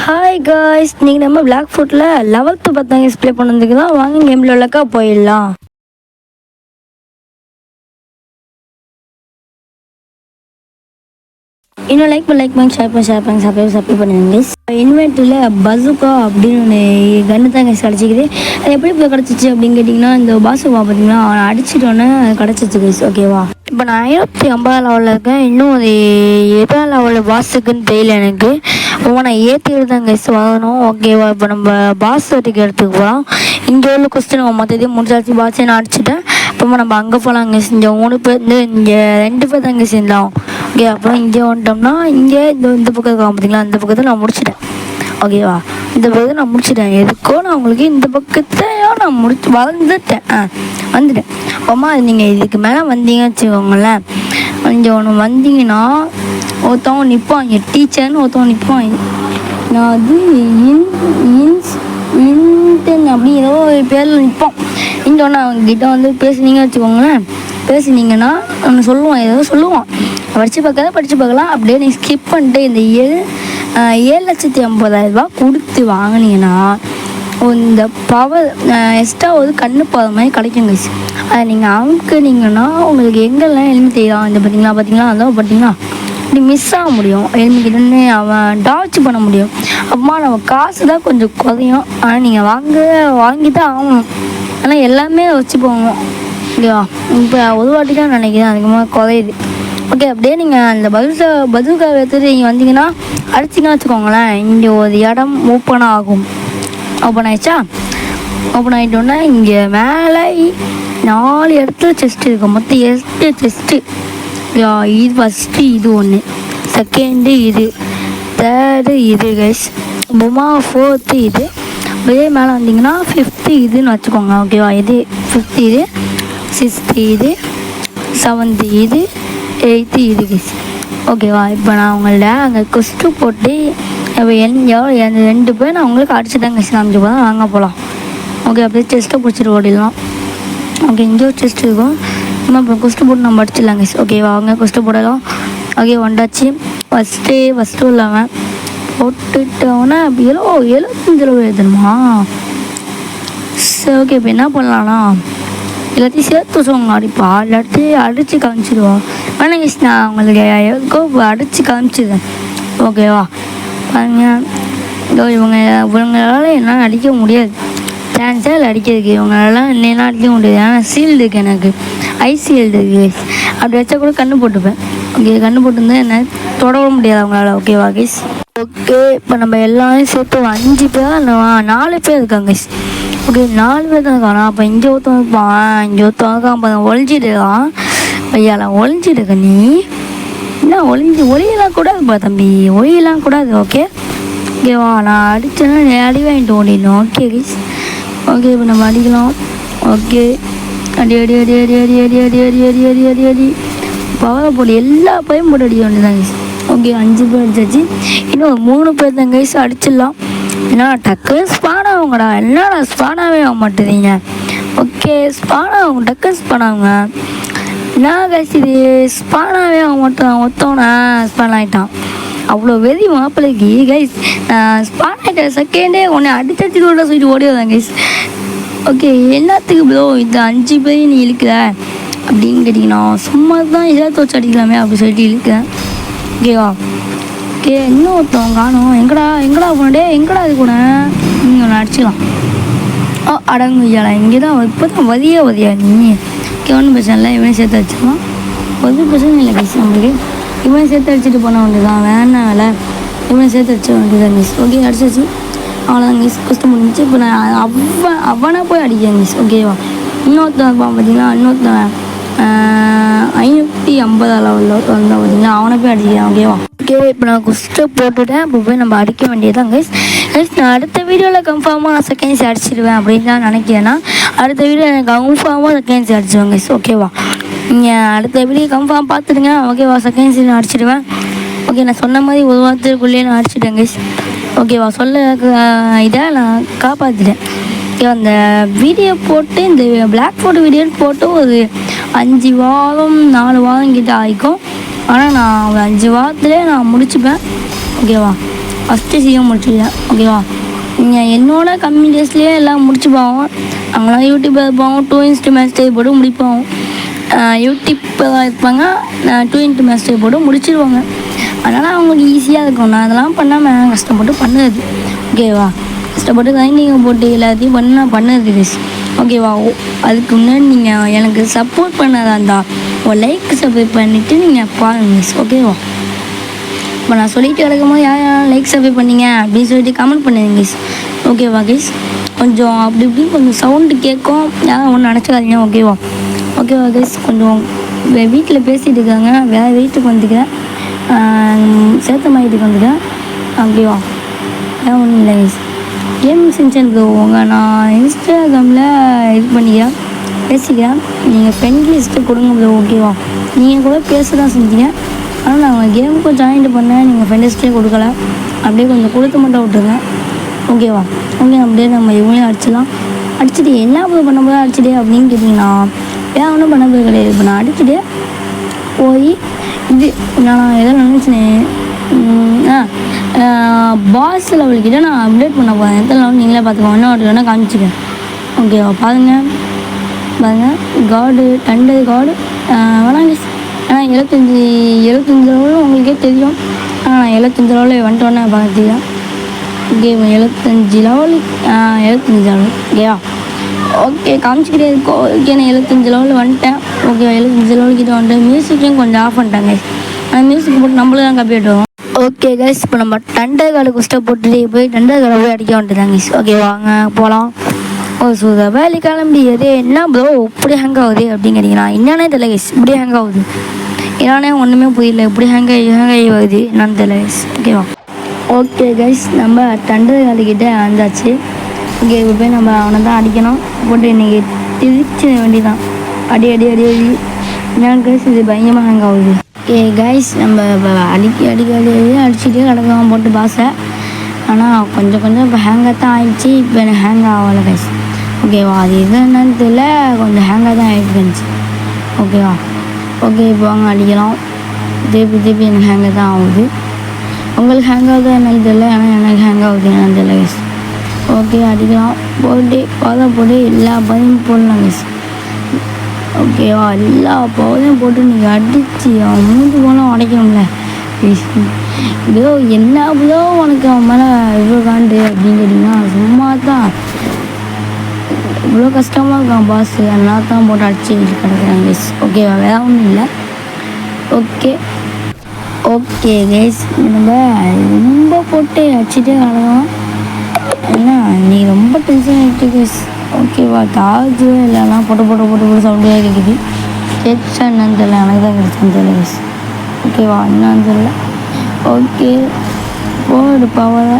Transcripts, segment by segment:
Hi guys, நீங்கள் நம்ம black ஃபுட்டில் 11th 10 ப்ளே பண்ணதுக்கு தான். வாங்க கேமில் உள்ளக்கா போயிடலாம். இன்னும் லைக் பண்ணி ஷேர் பண்ணி சப்ஸ்கிரைப் பண்ணுங்க. இன்வெர்ட்டரில் பசுக்கா அப்படின்னு ஒன்று கன்று தான் கிடச்சிக்குது. அது எப்படி இப்போ கிடச்சிச்சு அப்படின்னு கேட்டிங்கன்னா, இந்த பாசுக்கா பார்த்தீங்கன்னா அவனை அடிச்சிட்டோன்னே அது கிடச்சிச்சு கைஸ். ஓகேவா, இப்போ நான் 550 லெவலில் இருக்கேன். இன்னும் அது எதாவது லெவலில் பாஸுக்குன்னு தெரியல எனக்கு. நான் ஏற்றிட்டு தான் கைஸ் வரணும். ஓகேவா, இப்போ நம்ம பாஸ் சர்டிஃபிகேட் எடுத்துக்க போகிறோம். இங்கே உள்ள கொஸ்டின் மொத்தத்தையும் முடிச்சாச்சு. பாஸை நான் அடிச்சுட்டேன். அப்புறமா நம்ம அங்கே போகலாம் கைஸ். இங்கே 3 பேர் இங்கே 2 பேர் தான் கைஸ் இருந்தாலும். ஓகே, அப்புறம் இங்கே வந்துட்டோம்னா இங்கே இந்த பக்கம் இருக்காங்க பார்த்தீங்களா, இந்த பக்கத்தை நான் முடிச்சிட்டேன். ஓகேவா, இந்த பக்கத்தை நான் முடிச்சிட்டேன். எதுக்கோ நான் உங்களுக்கு இந்த பக்கத்தையோ நான் வந்துட்டேன். அம்மா நீங்கள் இதுக்கு மேலே வந்தீங்கன்னு வச்சுக்கோங்களேன். இங்கே ஒன்று வந்தீங்கன்னா ஒருத்தவங்க நிற்பாங்க, டீச்சர்னு ஒருத்தவங்க நிற்பாங்க. நான் அது இன்டென் அப்படி ஏதோ ஒரு பேரில் நிற்போம். இங்கே ஒன்று அவங்ககிட்ட வந்து பேசுனீங்கன்னு வச்சுக்கோங்களேன். பேசுனீங்கன்னா ஒன்று சொல்லுவான். படித்து பார்க்கலாம். அப்படியே நீங்கள் ஸ்கிப் பண்ணிட்டு இந்த 7,50,000 கொடுத்து வாங்கினீங்கன்னா இந்த பவர் எக்ஸ்ட்ரா ஒரு கண்ணு பவர் மாதிரி கிடைக்குங்க. அதை நீங்கள் அமுக்குனீங்கன்னா உங்களுக்கு எங்கெல்லாம் எலும்பி தெரியும். இந்த பார்த்தீங்களா அதான் பார்த்தீங்களா இப்படி மிஸ் ஆக முடியும். எலும்பிக்கிட்டே அவன் டார்ச் பண்ண முடியும். அப்புறமா நம்ம காசு தான் கொஞ்சம் குறையும். ஆனால் நீங்கள் வாங்கி தான் ஆகணும். ஆனால் எல்லாமே வச்சு போவோம். ஓகேவா, இப்போ ஒரு வாட்டி தான் நினைக்கிறேன் அதிகமாக குறையுது. ஓகே, அப்படியே நீங்கள் அந்த பதுக்கா எடுத்துட்டு நீங்கள் வந்தீங்கன்னா அடிச்சிங்கன்னா வச்சுக்கோங்களேன், இங்கே ஒரு இடம் ஓப்பன் ஆயிடுச்சா. ஓப்பன் ஆகிட்டோன்னா இங்கே மேலே 4 இடத்துல செஸ்ட் இருக்கும். மொத்தம் 8 செஸ்ட்டு. இது ஃபஸ்ட்டு, இது ஒன்று, செகண்டு இது, தேர்டு இது கைஸ், அப்புறமா 4th இது. அப்படியே மேலே வந்தீங்கன்னா 5th இதுன்னு வச்சுக்கோங்க. ஓகேவா, இது 5th இது, 6th இது, 7th இது, 8th இது கைஸ். ஓகேவா, இப்போ நான் உங்கள்ட்ட அங்கே கொஸ்ட்டு போட்டு இப்போ எந்த 2 பேர் நான் உங்களுக்கு அடிச்சுட்டேன் கைஸ். காமிச்சு போதான் வாங்க போகலாம். ஓகே, அப்படியே செஸ்ட்டை பிடிச்சிட்டு ஓடிடலாம். ஓகே, இங்கே ஒரு செஸ்ட் இருக்கும். இன்னும் அப்புறம் கொஸ்ட்டு போட்டு நம்ம அடிச்சிடலாம் கைஸ். ஓகேவா, அவங்க கொஸ்ட்டு போடலாம். ஓகே, வந்தாச்சு. ஃபஸ்ட்டு இல்லாமல் போட்டுட்டோன்னா 75 எழுதணுமா? சரி, ஓகே, இப்போ என்ன பண்ணலான்னா எல்லாத்தையும் சேர்த்து வச்சுக்கோங்க. அடிப்பா எல்லாத்தையும் அடித்து காமிச்சிடுவா. ஆனால் கைஸ் நான் உங்களுக்கு எதுக்கோ அடித்து காமிச்சிடுறேன். ஓகேவா, பாருங்க, இவங்களால என்னால் அடிக்க முடியாது. சான்ஸாக அடிக்கிறதுக்கு இவங்களெல்லாம் என்னெல்லாம் அடிக்க முடியாது. ஆனால் சீல்டு இருக்குது, எனக்கு ஐசீல்டு இருக்குது. அப்படி வச்சா கூட கண்ணு போட்டுப்பேன். ஓகே, கண்ணு போட்டுருந்தா என்ன தொடர முடியாது அவங்களால. ஓகேவா கைஸ். ஓகே, இப்போ நம்ம எல்லாரையும் சேர்த்து 5 பேர் 4 பேர் இருக்காங்க கைஸ். ஓகே, 4 பேர் தான் இருக்கானா. அப்போ இங்கே ஒருத்தவங்க இருப்பான், இங்கே ஒருத்தவங்க இருக்கான். அப்போ ஒழிஞ்சிடுறான். ஐயாலாம் ஒழிஞ்சிடுக்க நீ என்ன ஒளியெல்லாம் கூடாதுப்பா தம்பி, ஒளியெல்லாம் கூடாது. ஓகேவா, நான் அடித்தேன்னா அடி வாங்கிட்டு ஓடிடணும். Okay guys. ஓகே, இப்போ நம்ம அடிக்கலாம். ஓகே, அடி பவரை போட்டு எல்லா பையும் போட்டு அடிக்க வேண்டியதான் கைஸ். ஓகே, 5 பேர் அடிச்சாச்சு. இன்னும் 3 பேர் தான் கைஸ் அடிச்சிடலாம். ஏன்னா டக்குன்னு ஸ்பான் ஆகுங்கடா. என்னடா ஸ்பானாகவே ஆக மாட்டேறீங்க. ஓகே, டக்குன்னு ஸ்பான் ஆகுங்க. என்ன கைஸ் இது ஸ்பானாகவே ஆக மாட்டேன். ஒருத்தவனை ஸ்பான் ஆகிட்டான். அவ்வளோ வெறி மாப்பிள்ளைக்கு கைஸ். ஸ்பான் ஆகிட்ட செகண்டே உடனே அடிச்சு கூட சொல்லிட்டு ஓடிடுவேன் கைஸ். ஓகே, எல்லாத்துக்கும் ப்ரோ இந்த 5 பேரையும் நீ இழுக்கிற அப்படின்னு கேட்டிங்கன்னா சும்மா தான் எதாவது வச்சு அடிக்கலாமே அப்படி சொல்லிட்டு இழுக்கிறேன். ஓகேவா. ஓகே, இன்னும் ஒருத்தவங்க காணும். எங்கடா போனே, எங்கடா இது கூட நீங்கள் ஒன்று அடிச்சிக்கலாம். அடங்கு ஐயாடா, இங்கே தான் இப்போ தான் வதியா நீ. ஓகே, ஒன்றும் பிரச்சனை இல்லை. இவனே சேர்த்து அடிச்சிடலாம். ஒரு பிரச்சனை இல்லை கைஸ். நம்மளுக்கு இவனை சேர்த்து அடிச்சுட்டு போன வேண்டியதான். வேணாம் வேலை, இவனை சேர்த்து அடிச்ச வேண்டியதான் மிஸ். ஓகே, அடிச்சாச்சு. அவ்வளோதான் மிஸ். கஷ்டம் முடிஞ்சிச்சு. இப்போ நான் அவனை போய் அடிக்கிறேன் மிஸ். ஓகேவா, இன்னொருத்தன் பார்த்தீங்கன்னா 550 லெவலில் வந்தால் பார்த்தீங்கன்னா அவனை போய் அடிக்கிறேன். ஓகேவா. ஓகே, இப்போ நான் கொஸ்ட்டு போட்டுவிட்டேன். இப்போ போய் நம்ம அடிக்க வேண்டியதான் கைஸ். நான் அடுத்த வீடியோவில் கன்ஃபார்மாக செகண்ட்ஸ் அடிச்சிடுவேன் அப்படின்னு தான் நினைக்கிறேன்னா அடுத்த வீடியோ எனக்கு கன்ஃபார்மாக செகண்ட்ஸ் அடிச்சிடுவேன் கைஸ். ஓகேவா, நீங்கள் அடுத்த வீடியோ கன்ஃபார்ம் பார்த்துடுங்க. ஓகேவா, செகண்ட்ஸ் நான் அடிச்சிடுவேன். ஓகே, நான் சொன்ன மாதிரி ஒரு வாரத்துக்குள்ளேயே நான் அடிச்சிட்டேன் கைஸ். ஓகேவா, இதை நான் காப்பாற்றிட்டேன். ஓகே, அந்த வீடியோ போட்டு இந்த பிளாக் ஃபோர்ட் வீடியோ போட்டு ஒரு 5 வாரம் 4 வாரம் கிட்ட ஆகிக்கும். ஆனால் நான் ஒரு 5 வாரத்துலேயே நான் முடிச்சுப்பேன். ஓகேவா, ஃபஸ்ட்டு சீக்கிரம் முடிச்சுக்கிறேன். ஓகேவா, நீங்கள் என்னோட கம்மி டேஸ்லேயே எல்லாம் முடிச்சு போவோம். அவங்களாம் யூடியூப்பில் இருப்பாங்க, 2 மேட்ச் போட்டு முடிப்போம். யூடியூப்பில் இருப்பாங்க, 2 மேட்ச் போட்டு முடிச்சிடுவாங்க. அதனால் அவங்களுக்கு ஈஸியாக இருக்கும். நான் அதெல்லாம் பண்ணாமல் கஷ்டப்பட்டு பண்ணுறது. ஓகேவா, கஷ்டப்பட்டு லைனிங் போட்டு எல்லாத்தையும் பண்ணுறது கைஸ். ஓகேவா, அதுக்கு முன்னாடி நீங்கள் எனக்கு சப்போர்ட் பண்ணதா இருந்தால் ஒரு லைக் சப்ஸ்கிரைப் பண்ணிவிட்டு நீங்கள் பாருங்க கைஸ். ஓகேவா, இப்போ நான் சொல்லிட்டு கிடக்கும் போது யார் லைக் சப்ஸ்கிரைப் பண்ணீங்க அப்படின்னு சொல்லிட்டு கமெண்ட் பண்ணுங்க கைஸ். ஓகேவா கைஸ், கொஞ்சம் அப்படி இப்படி கொஞ்சம் சவுண்டு கேட்கும், யாரும் ஒன்றும் நினச்சிக்காதீங்க. ஓகேவா கைஸ், கொஞ்சம் வீட்டில் பேசிகிட்டு இருக்காங்க, வேறு வீட்டுக்கு வந்துக்கிறேன், சேத்தமாயிட்டுக்கு வந்துக்கிறேன். ஓகேவா, ஏன் ஒன்றும் இல்லை கைஸ். கேம் சென்ஷன் போங்க, நான் இன்ஸ்டாகிராமில் இது பண்ணிக்கிறேன், பேசிக்கிறேன். நீங்கள் ஃப்ரெண்ட் லிஸ்ட்டு கொடுங்க ப்ரோ. ஓகேவா, நீங்கள் கூட பேச தான் செஞ்சீங்க, ஆனால் நான் உங்கள் கேமுக்கும் ஜாயின்ட் பண்ணேன், நீங்கள் ஃப்ரெண்ட் லிஸ்ட்டே கொடுக்கல, அப்படியே கொஞ்சம் கொடுத்து மட்டும் விட்டுருங்க. ஓகேவா, அப்படியே நம்ம இவங்களையும் அடிச்சுட்டு என்ன பண்ண போது அடிச்சுட்டு அப்படின்னு கேட்டிங்கன்னா ஏன் ஒன்றும் பண்ண போது கிடையாது. இப்போ நான் அடிச்சுட்டு போய் இது நான் எதோ நினச்சினேன், பாஸ் லெவல்கிட்ட நான் அப்டேட் பண்ண போகிறேன். எத்தனை லெவல் நீங்களே பார்த்துக்கோங்க, இன்னும் வேணால் காமிச்சிக்கேன். ஓகேவா, பாருங்கள் காடு டண்டர் காடு வேணாங்க. ஏன்னா 75 லெவலும் உங்களுக்கே தெரியும். ஆனால் நான் 75 லெவலில் வந்துட்டோன்னே பார்த்துக்கிறேன். Game 75 level. ஓகேவா, ஓகே காமிச்சிக்கிட்டே இருக்கோம். ஓகே, நான் 75 லெவலில் வந்துட்டேன். ஓகே, 75 லெவலுக்கிட்ட வந்துட்டேன். மியூசிக்கையும் கொஞ்சம் ஆஃப் பண்ணிட்டாங்க. ஆனால் மியூசிக் போட்டு நம்மளும் தான் கப்பி விட்டுருவோம். ஓகே கைஸ், இப்போ நம்ம டண்டர் கார்டு குஸ்ட்டை போட்டுட்டு போய் டண்டர் கார்டை போய் அடிக்க வந்துட்டாங்க. ஓகே, வாங்க போகலாம். வேலை கிளம்பி எது என்ன ப்ரோ இப்படி ஹேங் ஆகுது அப்படின்னு கேட்டிங்கன்னா என்னன்னே தெரியல கைஸ். இப்படி ஹேங் ஆகுது என்னன்னே ஒன்றுமே புரியல. இப்படி ஹேங் ஆகுது என்னன்னு தெரியல கைஸ். ஓகேவா, ஓகே கைஸ், நம்ம டண்டர் கார்டுக்கிட்ட வந்தாச்சு. ஓகே, இப்போ போய் நம்ம அவனை தான் அடிக்கணும். போட்டு இன்றைக்கி திருச்சி வேண்டிதான் அடி என்னன்னு கைஸ், இது பயங்கரமாக ஹேங் ஆகுது. ஓகே கைஸ், நம்ம அடிச்சுட்டே கிடக்கலாம் போட்டு பாஸை. ஆனால் கொஞ்சம் இப்போ ஹேங்காக தான் ஆயிடுச்சு. இப்போ எனக்கு ஹேங் ஆகலை கைஸ். ஓகேவா, அது எது என்னன்னு தெரியல, கொஞ்சம் ஹேங்காக தான் ஆகிட்டு இருந்துச்சு. ஓகேவா, ஓகே இப்போ வாங்க அடிக்கலாம். திருப்பி எனக்கு ஹேங்காக தான் ஆகுது. உங்களுக்கு ஹேங் ஆகுது என்னன்னு தெரியல, ஆனால் எனக்கு ஹேங் ஆகுது என்னன்னு தெரியல கைஸ். ஓகே, அடிக்கலாம். போட்டு எல்லா பதையும் போடலாம் கைஸ். ஓகேவா, எல்லா பவரையும் போட்டு நீங்கள் அடித்து அவன் மூந்து போனால் உடைக்கணும்ல. இதோ என்ன அவ்வளோ உனக்கு அவன் மேலே இவ்வளோ காண்டு அப்படின்னு கேட்டிங்கன்னா சும்மா தான் இவ்வளோ கஷ்டமாக இருக்கான் பாஸ். அதனால தான் போட்டு அடிச்சு கிடக்குறாங்க கைஸ். ஓகேவா, வேறு ஒன்றும் இல்லை. ஓகே கைஸ், நம்ம ரொம்ப போட்டு அடிச்சுட்டே கிடக்கலாம். ஏன்னா நீ ரொம்ப டென்ஷன் ஆகிட்டு கைஸ். ஓகேவா, தாஜு இல்லைனா போட்டு சவுண்டாக இருக்குது. கேட்சா என்னன்னு தெரியல, எனக்கு தான் கிடைச்சான்னு தெரியல கைஸ். ஓகேவா, என்னன்னு தெரியல. ஓகே, போடு பவர்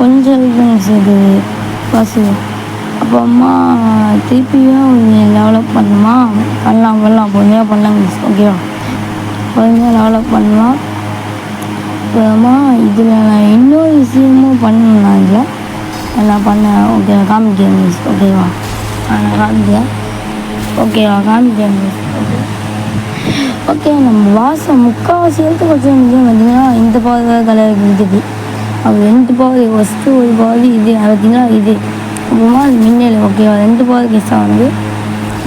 கொஞ்சம் இருக்குங்க சார் இது பாசு. அப்போ அம்மா திருப்பியும் டெவலப் பண்ணலாம் பொறுமையாக பண்ணலாம் கைஸ். ஓகேவா, பொறுமையாக டெவலப் பண்ணலாம். அப்புறமா இதில் நான் இன்னொரு விஷயமும் பண்ணலாம். இதில் நான் பண்ணேன். ஓகே, காமிக்கிறேன் மிஸ். ஓகேவா, நான் காமிக்கிறேன். ஓகேவா, காமிக்கிறேன் மிஸ். ஓகே, நம்ம வாசம் முக்கால்வாசி எடுத்து கொஞ்சம் பார்த்தீங்கன்னா இந்த பாதை தலைவர் இருக்குது. அது 2 பாதை ஃபஸ்ட்டு ஒரு பாதி இது பார்த்தீங்கன்னா இது அப்புறமா அது மின்னல். ஓகேவா, 2 பாதை கேஸாக வந்து.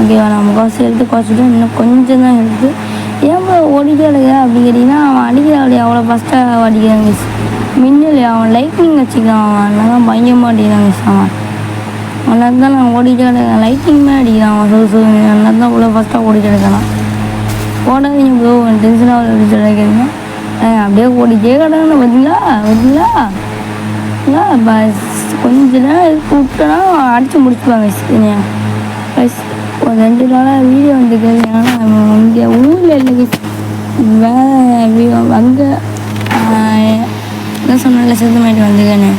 ஓகேவா, நான் முக்கால்வாசி எடுத்து குறைச்சிட்டு இன்னும் கொஞ்சம் தான் எடுத்து ஏன் ஓடிட்டே எடுக்கிற அப்படின்னு கேட்டிங்கன்னா அவன் அடிக்கிற அப்படி அவ்வளோ ஃபஸ்ட்டாக அடிக்கிறான் மிஸ். மின்னல் அவன் லைட்னிங் வச்சுக்கிறான். அவன் அதனால தான் பயங்கரமாக அடிக்கிறான் மிஸ். அதனால தான் நான் ஓடிட்டே எடுக்கிறேன். லைட்னிங்குமே அடிக்கிறான் அவன் அதனால தான் இவ்வளோ ஃபஸ்ட்டாக ஓடிட்டே எடுக்கிறான். ஓடாதீங்க ப்ரோ, டென்ஷனாக ஓடிட்டு எடுக்கிறீங்க. அப்படியே ஓடிட்டே கிடக்குன்னு பார்த்தீங்களா பஸ் கொஞ்ச நேரம் விட்டோன்னா அடித்து முடிச்சுப்பாங்க கைஸ். ஒரு 2 நாளாக வீடியோ வந்துருக்குது. ஏன்னா இங்கே ஊரில் இல்லை வேறு அங்கே என்ன சொன்னால சேதமாயிட்டு வந்துருக்கேன்னு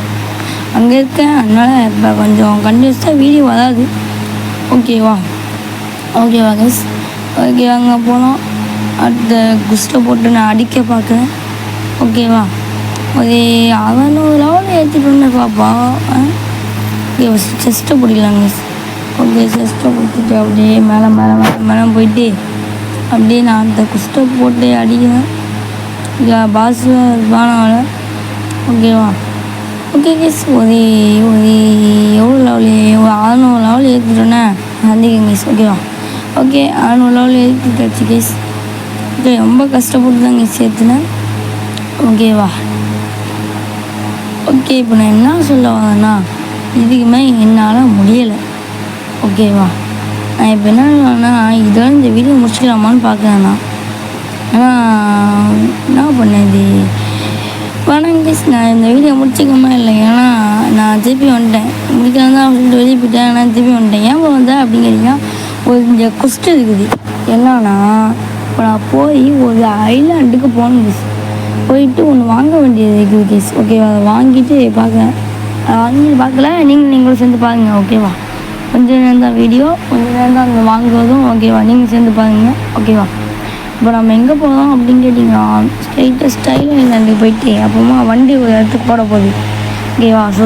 அங்கே இருக்கேன். அதனால் இப்போ கொஞ்சம் கண்டினியூஸாக வீடியோ வராது. ஓகேவா கைஸ். ஓகே, அங்கே போனோம். அடுத்த குஸ்ட்டை போட்டு நான் அடிக்க பார்க்குறேன். ஓகேவா, ஒரு 600 லெவலில் ஏற்றிட்டு வந்து பாப்பா. ஓகே, செஸ்ட்டை பிடிக்கலாங்க மிஸ். ஓகே, செஸ்ட்டை பிடிச்சிட்டு அப்படியே மேலே போயிட்டு அப்படியே நான் அந்த குஸ்ட்டை போட்டு அடிக்கிறேன். பாஸில் பானாவில் ஓகேவா? ஓகே கைஸ், ஒரு ஒரு எவ்வளோ லெவலு, ஒரு 600 லெவல் ஏற்றிட்டோன்னே வந்திருக்கேன் கைஸ். ஓகேவா? ஓகே, 600 லெவல் ஏற்றிட்டாச்சு கைஸ். ஓகே, ரொம்ப கஷ்டப்பட்டு தான் கைஸ் ஏற்றினேன். ஓகேவா? ஓகே, இப்போ நான் என்ன சொல்ல வரேன்னா, இதுக்குமே என்னால் முடியலை. ஓகேவா? நான் இப்போ என்ன சொல்லுவேன்னா, இதோட இந்த வீடியோ முடிச்சுக்கலாமான்னு பார்க்குறேண்ணா. ஆனால் என்ன பண்ணேன், இது வேணாங்க கைஸ், நான் இந்த வீடியோ முடிச்சிக்கமா இல்லை. ஏன்னா நான் திருப்பி வந்துட்டேன், முடிக்கலாம் தான் அப்படின்ட்டு வெளியே போயிட்டேன். நான் திருப்பி வந்துட்டேன். ஏன் வந்தேன் அப்படிங்கிறீங்கன்னா, ஒரு இந்த கொஸ்டின் இருக்குது. என்னன்னா, இப்போ நான் போய் ஒரு ஐலாண்டுக்கு போகணும் கைஸ். போயிட்டு ஒன்று வாங்க வேண்டியது இருக்குது கைஸ். ஓகேவா? அதை வாங்கிட்டு பார்க்குறேன். வாங்கிட்டு பார்க்கல, நீங்களும் சேர்ந்து பாருங்கள். ஓகேவா? கொஞ்சம் நேரம் தான் வீடியோ, கொஞ்சம் நேரம் தான் அங்கே வாங்குவதும். ஓகேவா? நீங்கள் சேர்ந்து பாருங்கள். ஓகேவா? இப்போ நம்ம எங்கே போகிறோம் அப்படின்னு கேட்டிங்கன்னா, ஸ்ட்ரைட்டாக ஸ்டைலாண்டுக்கு போயிட்டு அப்புறமா வண்டி ஒரு இடத்துக்கு போட போகுது. ஓகேவா? ஸோ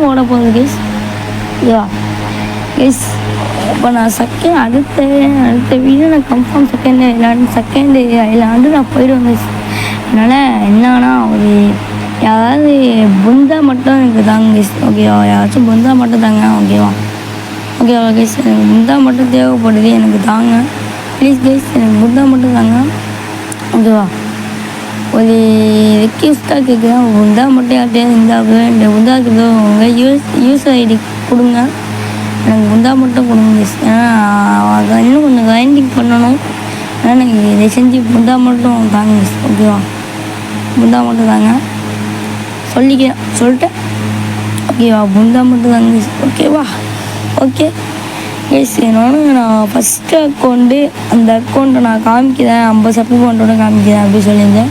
ஓட போகுது கைஸ். ஓகேவா கைஸ்? இப்போ நான் அடுத்த வீடியோ நான் கன்ஃபார்ம் செகண்ட் ஐலாண்டு நான் போயிடுவேன் கைஸ். அதனால் என்னன்னா, ஒரு யாராவது புந்தா மட்டும் எனக்கு தாங்க கைஸ். ஓகேவா? யாராச்சும் புந்தா மட்டும் தாங்க. ஓகேவா? ஓகேவா கைஸ்? எனக்கு புந்தா மட்டும் தேவைப்படுது, எனக்கு தாங்க ப்ளீஸ் கைஸ். எனக்கு புந்தா மட்டும் தாங்க. ஓகேவா? ஒரு ரெக்யூஸ்ட்டாக கேட்குறேன், புந்தா மட்டும் யார்ட்டையாவது இந்த புந்தாக்கு உங்கள் யூசர் ஐடி கொடுங்க. எனக்கு புந்தா மட்டும் கொடுங்க கைஸ். ஏன்னா அதை இன்னும் கொஞ்சம் கிரைண்டிங் பண்ணணும். ஆனால் எனக்கு இதை செஞ்சு புந்தா மட்டும் தாங்க கைஸ். ஓகேவா? புந்தா மட்டும் தாங்க சொல்லிட்டேன். ஓகேவா? புந்தா மட்டும் தாங்க கைஸ். ஓகேவா? ஓகே கைஸ், நான் ஃபஸ்ட்டு அக்கௌண்ட்டு, அந்த அக்கௌண்ட்டை நான் காமிக்கிறேன், 50 சப்ஸ்கிரைபரோட காமிக்கிறேன் அப்படின்னு சொல்லியிருந்தேன்.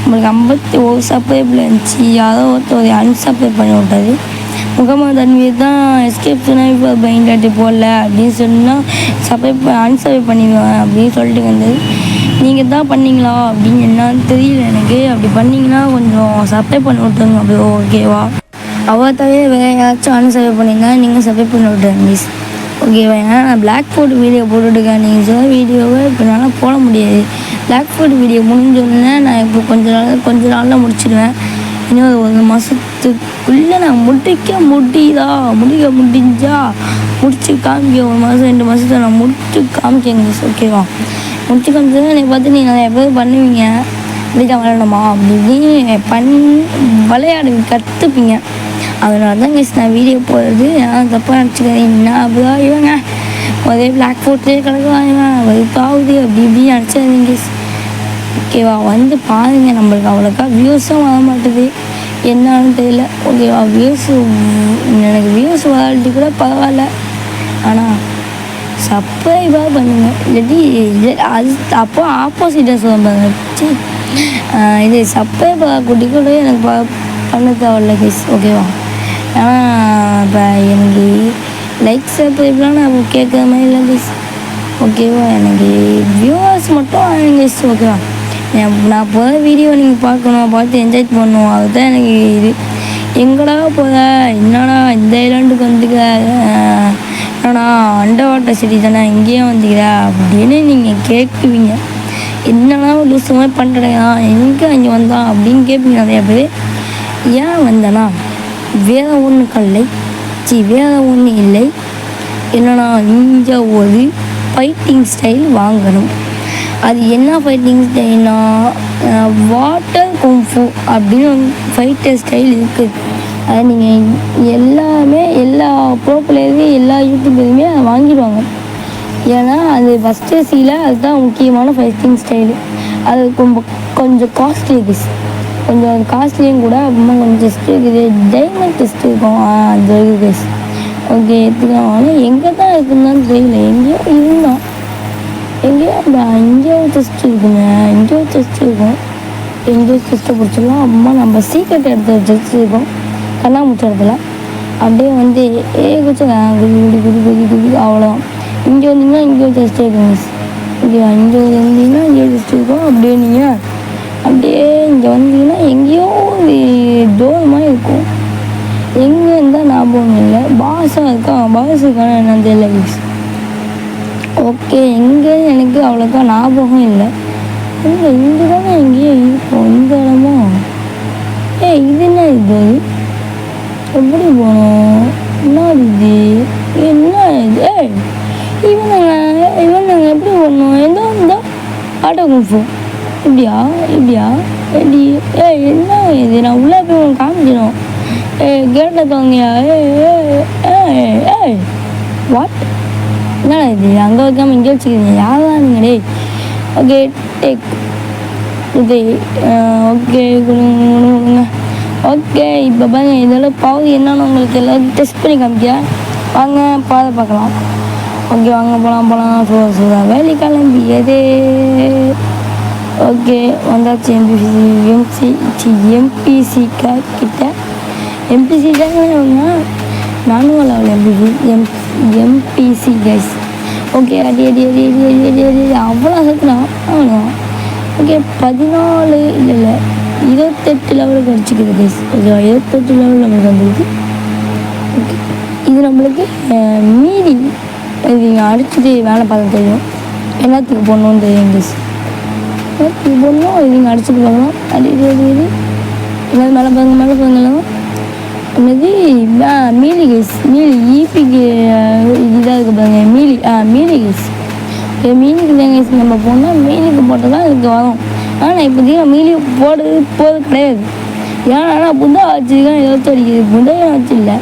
நம்மளுக்கு 51 சப்ஸ்கிரைபில் இருந்துச்சு. யாரோ ஒருத்தர் அன்சப்ஸ்கிரைப் பண்ணி விட்டாரு. முகமது அன்வீர் தான் எஸ்கேப் இப்போ பைண்டாட்டி போடல அப்படின்னு சொன்னால் அன்சப்ஸ்கிரைப் பண்ணிடுவேன் அப்படின்னு சொல்லிட்டு வந்தது. நீங்கள் தான் பண்ணிங்களா அப்படின்னு என்னன்னு தெரியல எனக்கு. அப்படி பண்ணிங்கன்னா கொஞ்சம் சப்ஸ்கிரைப் பண்ணி விட்டுருங்க அப்படி. ஓகேவா? அவள் தவிர வேறு யாராச்சும் அன்சப்ஸ்கிரைப் பண்ணிங்கன்னா நீங்கள் சப்ஸ்கிரைப் பண்ணி விட்டுருங்க ப்ளீஸ். ஓகேவா? ஏன்னா நான் பிளாக் ஃபோர்ட் வீடியோ போட்டுட்டுருக்கேன். நீங்கள் சொல்ல வீடியோவை இப்போ என்னால் போட முடியாது. பிளாக் ஃபோர்ட் வீடியோ முடிஞ்சோடனே நான் இப்போ கொஞ்ச நாளில் முடிச்சிடுவேன். இன்னும் ஒரு மாதத்துக்குள்ளே நான் முடிக்க முடிஞ்சா முடிச்சு காமிக்க. 1 மாதம் 2 மாதத்தை நான் முடிச்சு காமிக்கேங்க. ஓகேவா? முடிச்சு காமிச்சா என்னை பார்த்து நீங்கள் நிறைய பேர் பண்ணுவீங்க, இப்படிதான் விளையாடணுமா அப்படின்னு விளையாடு கற்றுப்பீங்க. அதனால தான் கைஸ் நான் வீடியோ போடுறது. நான் தப்பாக நினச்சிக்கிறேன். என்ன அப்படிதான் இவங்க ஒரே பிளாக் ஃபோர்ட்லேயே கிடக்கலாம், இவன் வெறுப்பாகுது அப்படி இப்படின்னு நினச்சிருந்தீங்க கைஸ். ஓகேவா? வந்து பாருங்கள். நம்மளுக்கு அவ்வளோக்கா வியூஸும் வர மாட்டுது, என்னன்னு தெரியல. ஓகேவா? எனக்கு வியூஸ் வராட்டி கூட பரவாயில்ல, ஆனால் சப்ஸ்கிரைபாக பண்ணுங்கள். இல்லாட்டி அது அப்போ ஆப்போசிட்டாக சொல்லுவாங்க. இது சப்ஸ்கிரைபாக கூட்டி கூட எனக்கு பண்ண தேவையில்ல கைஸ். ஓகேவா? ஏன்னா இப்போ எனக்கு லைக் சப்ஸ்கிரைப்லாம் நான் கேட்குற மாதிரி இல்லை கைஸ். ஓகேவா? எனக்கு வியூவர்ஸ் மட்டும் ஆகுங்க கைஸ். ஓகேவா? நான் போகிற வீடியோ நீங்கள் பார்த்து என்ஜாய் பண்ணணும். அதுதான் எனக்கு இது. எங்கடா போகிற, என்னடா இந்த ஐலாண்டுக்கு வந்துக்கிற, என்னடா அண்டர் வாட்டர் சிட்டி தானே இங்கேயும் வந்துக்கிற அப்படின்னு நீங்கள் கேட்குவீங்க. என்னன்னா லூஸ் மாதிரி பண்ணுறேன், எங்கே அங்கே வந்தான் அப்படின்னு கேட்பீங்க நிறையா பேர். ஏன் வந்தேன்னா வேறு ஒன்று இல்லை. என்னன்னா இங்கே ஒரு ஃபைட்டிங் ஸ்டைல் வாங்கணும். அது என்ன ஃபைட்டிங் ஸ்டைல்னா வாட்டர் கும்ஃபு அப்படின்னு ஃபைட்டர் ஸ்டைல் இருக்குது. அது நீங்கள் எல்லா ப்ரோ பிளேயருமே எல்லா யூடியூப்லேயுமே வாங்கிடுவாங்க. ஏன்னா அது ஃபஸ்ட்டு அதுதான் முக்கியமான ஃபைட்டிங் ஸ்டைலு. அது கொஞ்சம் காஸ்ட்லி கைஸ், கொஞ்சம் காஸ்ட்லியும் கூட. அப்புறமா கொஞ்சம் டெஸ்ட் இருக்குது, டைமண்ட் டெஸ்ட் இருக்கும், அது இருக்குது கைஸ். ஓகே, எடுத்துக்கலாம். ஆனால் எங்கே தான் இருக்குதுன்னு தெரியல. எங்கேயோ டெஸ்ட் இருக்குங்க, எங்கேயோ டெஸ்ட் இருக்கும். எங்கேயோ டெஸ்ட்டை பிடிச்சிடலாம். அப்புறமா நம்ம சீக்கிரட் இடத்துல டெஸ்ட் இருக்கும், கண்ணாமூச்சி இடத்துல. அப்படியே வந்து குதி அவ்வளோதான். இங்கே வந்தீங்கன்னா இங்கேயோ டெஸ்ட் இருக்கும் மிஸ். ஓகேவா? இங்கே வந்தீங்கன்னா இங்கேயோ டெஸ்ட் இருக்கும். அப்படியே நீங்கள் இங்கே வந்தீங்கன்னா எங்கேயோ ஒரு டோர் மாதிரி இருக்கும். எங்கே இருந்தால் ஞாபகம் இல்லை. பாஸாக இருக்கான என்னன்னு தெரியல மிஸ். ஓகே, எங்கேன்னு எனக்கு அவ்வளோக்கா ஞாபகம் இல்லை. இங்கே தானே எங்கேயோ இருக்கும் இந்த இடமும். இது என்ன இது? எப்படி போகணும்? என்ன இது? என்ன இது? இவன் எப்படி போடணும்? எந்தோ ஆட்டோ குஃபு இப்படியா எப்படி? என்ன இது? நான் உள்ளே போய் உனக்கு காமிக்கணும். கேட்டில் தோங்கியா? வாட்? என்னடா இது? அங்கே வைக்காமல் இங்கே வச்சுக்கிறீங்க. யாரா நீங்கள்? ஓகே டேக் இது. ஓகே கொடுங்க. ஓகே இப்போ பாருங்க, இதெல்லாம் பகுதி என்னன்னு உங்களுக்கு எல்லாம் டெஸ்ட் பண்ணி காமிக்க வாங்க, பார்க்கலாம். ஓகே வாங்க போகலாம். வேலை கிளம்பியதே. ஓகே வந்தாச்சு எம்பிசி கிட்ட. எம்பிசி தாங்க நானும் லெவல் எம்பிசி கைஸ். ஓகே அடி அவ்வளோ சத்துலாம் ஆகணும். ஓகே 14 இல்லை 28 லெவலுக்கு அடிச்சுக்குது கைஸ். ஓகே 28 லெவல் நம்மளுக்கு வந்துருக்கு. ஓகே இது நம்மளுக்கு மீதி இது நீங்கள் அடிச்சுட்டு வேலை பார்க்க தெரியும். எல்லாத்துக்கு போடணும்னு தெரியும் கைஸ். எல்லாத்துக்கு போடணும். இது நீங்கள் அடிச்சுட்டு பார்க்கலாம். அடி எல்லாம் மேலே பாருங்கலாம். என்னது மீலி கைஸ். மீலி ஈபிக்கு இதாக இருக்குது பாருங்க. Mealy guys. மீனுக்கு தான் கைஸ் நம்ம போனால் மீனுக்கு போட்டு தான் இதுக்கு வரும். ஆனால் இப்போதைக்கு மீலி போது கிடையாது. ஏன்னா புந்தா வச்சுருக்கேன். ஏதாச்சும் அடிக்குது. புந்தையும் வச்சு இல்லை.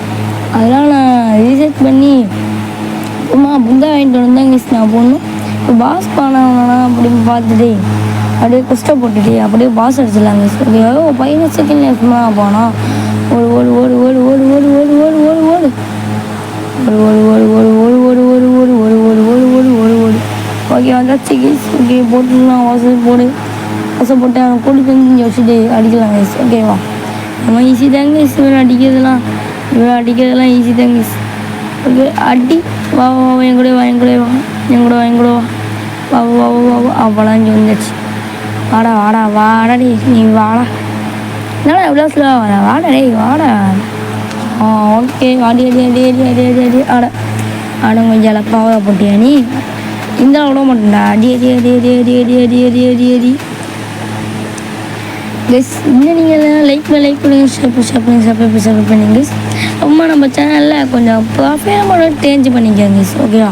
அதெல்லாம் நான் ரீசர்ச் பண்ணி புந்தா வாங்கிட்டு வந்து தான் கைஸ் நான் போடணும். இப்போ பாஸ் பண்ணனா அப்படின்னு பார்த்துட்டு அப்படியே குஸ்டை போட்டுட்டு அப்படியே பாஸ் அடிச்சிடலாம் கைஸ். ஓகே 15 செகண்ட் சும்மா போனோம். ஓடு. ஓகே வந்தாச்சு கைஸ். ஓகே போட்டுலாம் வாசல் போட்டு அவன் கூட்டிட்டு வந்து இங்கே வச்சுட்டு அடிக்கலாம் கைஸ். ஓகேவா நம்ம ஈஸி தாங்க கைஸ். இவன் அடிக்கிறதெல்லாம் ஈஸி தாங்க கைஸ். ஓகே அடி வா என் கூட வா அவ்வளோ இங்கே வந்துடுச்சு. வாடாடி நீ வாடா. என்னடா எவ்வளோ ஸ்லோவாக வாடா. ஓகே அடி ஆட கொஞ்சம் இலப்பாக போட்டியா நீ? இந்த விட மாட்டேன்டா. அடி கைஸ். இன்னும் நீங்கள் லைக் பண்ணுங்க, ஷேர் பண்ணுங்க கைஸ். அம்மா நம்ம சேனலில் கொஞ்சம் ப்ரொஃபைல் மட்டும் சேஞ்ச் பண்ணிக்கோங்க கைஸ். ஓகேவா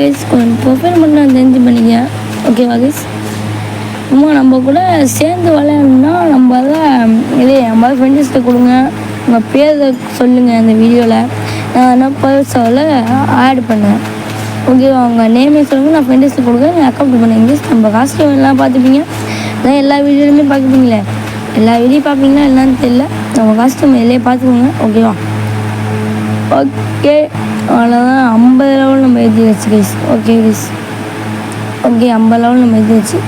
கைஸ் கொஞ்சம் ப்ரொஃபைல் மட்டும் சேஞ்ச் பண்ணிக்க. ஓகேவா கைஸ். அம்மா நம்ம கூட சேர்ந்து விளையாடணும்னா நம்ம ஃப்ரெண்ட்ஸ்கிட்ட கொடுங்க. உங்கள் பேரை சொல்லுங்கள் இந்த வீடியோவில். நான் என்ன பர்ஸில் ஆட் பண்ணுவேன். ஓகேவா உங்கள் நேமே சொல்லுங்கள். நான் ஃப்ரெண்ட்ஸ்க்கு கொடுங்க. நீங்கள் அக்கௌண்ட் பண்ணுங்க. நம்ம காஸ்ட்யூம் எல்லாம் பார்த்துப்பீங்க. நான் எல்லா வீடியோலையுமே பார்த்துப்பீங்களே. எல்லா வீடியோ பார்ப்பீங்களா என்னன்னு தெரியல. நம்ம காஸ்ட்யூம் எல்லையே பார்த்துக்கோங்க. ஓகேவா ஓகே அவ்வளோதான். 50 லெவல் நம்ம எழுதி வச்சு guys. Okay guys. Okay 50 level நம்ம எழுதி வச்சு.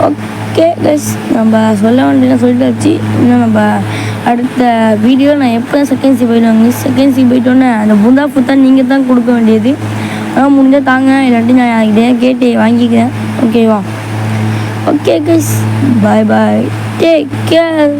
ஓகே கைஸ் நம்ம சொல்ல வேண்டியதான் சொல்லிட்டு வச்சு. இன்னும் நம்ம அடுத்த வீடியோ நான் எப்போ செகண்ட் போயிட்டோன்னே அந்த புந்தா ஃபுத்தா நீங்கள் தான் கொடுக்க வேண்டியது. ஆனால் முடிஞ்சால் தாங்க, இல்லாட்டி நான் யார்கிட்டயே கேட்டு வாங்கிக்கிறேன். ஓகேவா okay guys. Bye take care.